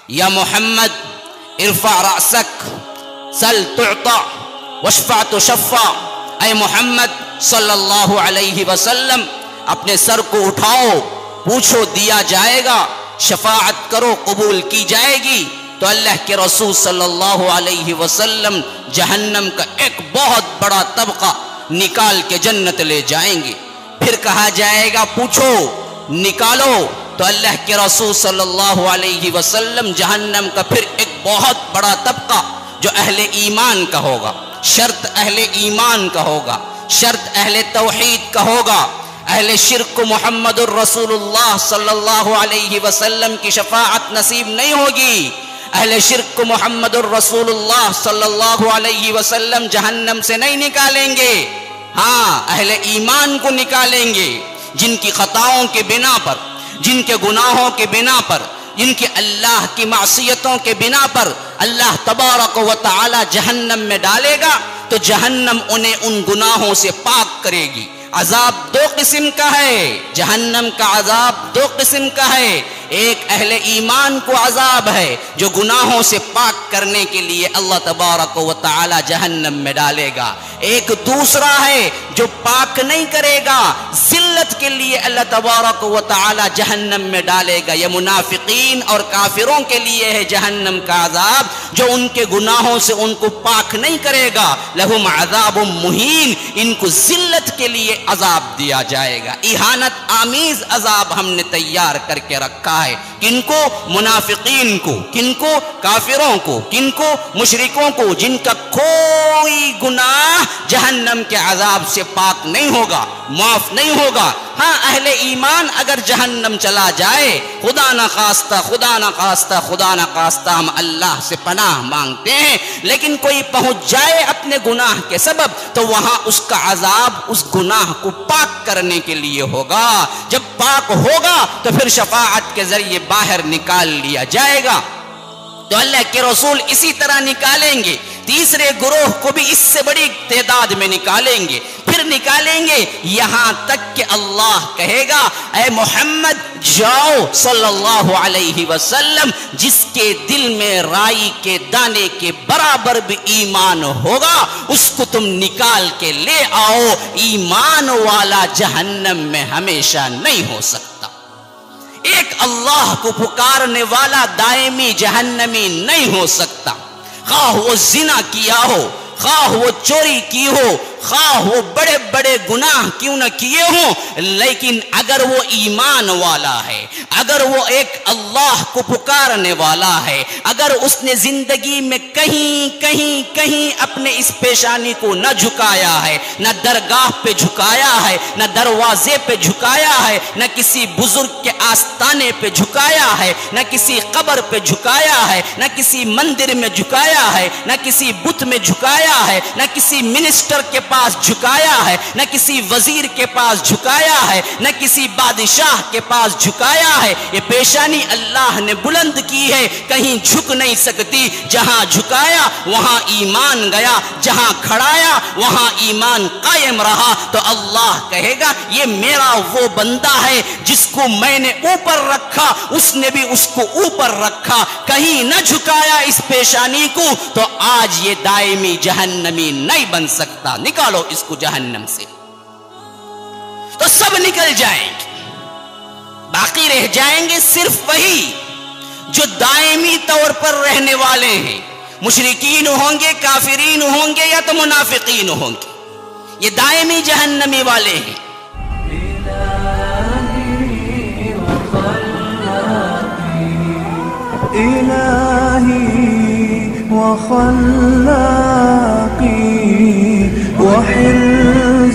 یا محمد ارفع رأسک سل تعطى واشفع تشفع، اے محمد صلی اللہ علیہ وسلم اپنے سر کو اٹھاؤ، پوچھو دیا جائے گا، شفاعت کرو قبول کی جائے گی۔ تو اللہ کے رسول صلی اللہ علیہ وسلم جہنم کا ایک بہت بڑا طبقہ نکال کے جنت لے جائیں گے۔ پھر کہا جائے گا پوچھو نکالو، تو اللہ کے رسول صلی اللہ علیہ وسلم جہنم کا پھر ایک بہت بڑا طبقہ جو اہل ایمان کا ہوگا، شرط اہل ایمان کا ہوگا، شرط اہل توحید کا ہوگا، اہل شرک کو محمد الرسول اللہ صلی اللہ علیہ وسلم کی شفاعت نصیب نہیں ہوگی، اہل شرک کو محمد الرسول اللہ صلی اللہ علیہ وسلم جہنم سے نہیں نکالیں گے، ہاں اہل ایمان کو نکالیں گے، جن کی خطاؤں کے بنا پر، جن کے گناہوں کے بنا پر، جن کی اللہ کی معصیتوں کے بنا پر اللہ تبارک و تعالی جہنم میں ڈالے گا، تو جہنم انہیں ان گناہوں سے پاک کرے گی۔ عذاب دو قسم کا ہے، جہنم کا عذاب دو قسم کا ہے، ایک اہل ایمان کو عذاب ہے جو گناہوں سے پاک کرنے کے لیے اللہ تبارک و تعالی جہنم میں ڈالے گا، ایک دوسرا ہے جو پاک نہیں کرے گا، ذلت کے لیے اللہ تبارک و تعالی جہنم میں ڈالے گا۔ یہ منافقین اور کافروں کے لیے ہے جہنم کا عذاب، جو ان کے گناہوں سے ان کو پاک نہیں کرے گا، لہم عذاب مہین، ان کو ذلت کے لیے عذاب دیا جائے گا، اہانت آمیز عذاب ہم نے تیار کر کے رکھا ہے۔ کن کو؟ منافقین کو۔ کن کو؟ کافروں کو۔ کن کو؟ مشرکوں کو، جن کا کوئی گناہ جہنم کے عذاب سے پاک نہیں ہوگا، معاف نہیں ہوگا۔ ہاں اہل ایمان اگر جہنم چلا جائے، خدا نہ خواستہ، خدا نہ خواستہ، خدا نہ خواستہ ہم اللہ سے پناہ مانگتے ہیں، لیکن کوئی پہنچ جائے اپنے گناہ کے سبب تو وہاں اس کا عذاب اس گناہ کو پاک کرنے کے لیے ہوگا۔ جب پاک ہوگا تو پھر شفاعت کے ذریعے باہر نکال لیا جائے گا۔ تو اللہ کے رسول اسی طرح نکالیں گے، تیسرے گروہ کو بھی اس سے بڑی تعداد میں نکالیں گے، پھر نکالیں گے یہاں تک کہ اللہ کہے گا اے محمد جاؤ صلی اللہ علیہ وسلم، جس کے دل میں رائی کے دانے کے برابر بھی ایمان ہوگا اس کو تم نکال کے لے آؤ، ایمان والا جہنم میں ہمیشہ نہیں ہو سکتا۔ ایک اللہ کو پکارنے والا دائمی جہنمی نہیں ہو سکتا، خواہ وہ زنا کیا ہو، خواہ وہ چوری کی ہو، خواہ وہ بڑے بڑے گناہ کیوں نہ کیے ہوں، لیکن اگر وہ ایمان والا ہے، اگر وہ ایک اللہ کو پکارنے والا ہے، اگر اس نے زندگی میں کہیں اپنے اس پیشانی کو نہ جھکایا ہے، نہ درگاہ پہ جھکایا ہے، نہ دروازے پہ جھکایا ہے، نہ کسی بزرگ کے آستانے پہ جھکایا ہے، نہ کسی قبر پہ جھکایا ہے، نہ کسی مندر میں جھکایا ہے، نہ کسی بت میں جھکایا ہے، نہ کسی منسٹر کے پاس جھکایا ہے، نہ کسی وزیر کے پاس جھکایا ہے، نہ کسی بادشاہ کے پاس جھکایا ہے، یہ پیشانی اللہ نے بلند کی ہے، کہیں جھک نہیں سکتی۔ جہاں جھکایا وہاں ایمان گیا، جہاں کھڑایا وہاں ایمان قائم رہا۔ تو اللہ کہے گا یہ میرا وہ بندہ ہے جس کو میں نے اوپر رکھا، اس نے بھی اس کو اوپر رکھا، کہیں نہ جھکایا اس پیشانی کو، تو آج یہ دائمی جہنمی نہیں بن سکتا۔ نکالو اس کو جہنم سے، تو سب نکل جائیں گے، باقی رہ جائیں گے صرف وہی جو دائمی طور پر رہنے والے ہیں، مشرکین ہوں گے، کافرین ہوں گے، یا تو منافقین ہوں گے، یہ دائمی جہنمی والے ہیں۔ إلهي وخلاقي وحرزي